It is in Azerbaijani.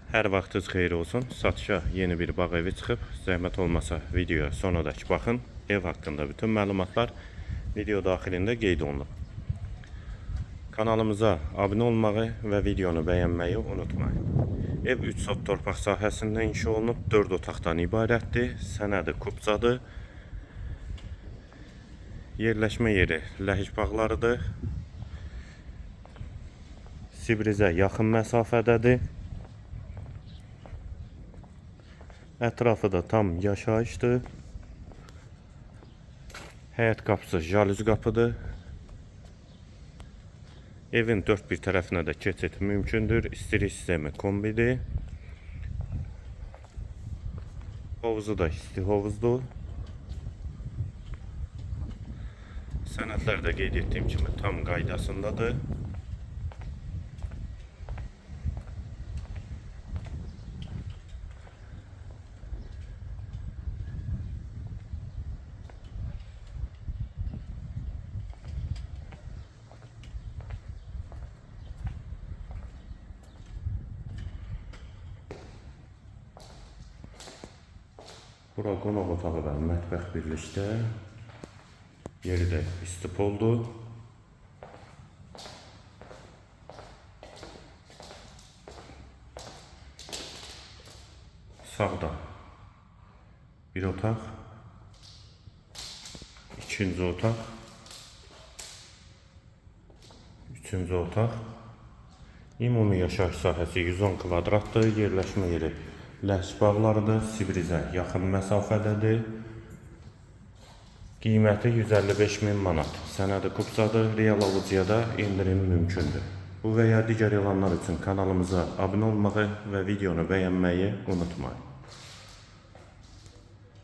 Hər vaxtınız xeyir olsun. Satışa yeni bir bağ evi çıxıb. Zəhmət olmasa videoya sonadək baxın. Ev haqqında bütün məlumatlar video daxilində qeyd olunub. Kanalımıza abunə olmağı və videonu bəyənməyi unutmayın. Ev 3 sot torpaq sahəsində inşa olunub, 4 otaqdan ibarətdir. Sənədi kubzadır. Yerləşmə yeri Ləhij bağlarıdır. Sibrizə yaxın məsafədədir. Ətrafı da tam yaşayışdır. Həyət qapısı jalüz qapıdır. Evin dörd bir tərəfinə də keçid mümkündür. İstilik sistemi kombidir. Hovuzu da isti hovuzdur. Sənədlər də qeyd etdiyim kimi tam qaydasındadır. Bura qonaq otağı və mətbəx birlikdə. Yeri də istipoldur. Sağda bir otaq, ikinci otaq, üçüncü otaq. Ümumi yaşayış sahəsi 110 kvadratdır. Yerləşmə yeri Ləhij bağlarıdır. Sibrizə yaxın məsafədədir. Qiyməti 155.000 manat. Sənədi kubzadır. Real alıcıya da indirim mümkündür. Bu və ya digər elanlar üçün kanalımıza abunə olmağı və videonu bəyənməyi unutmayın.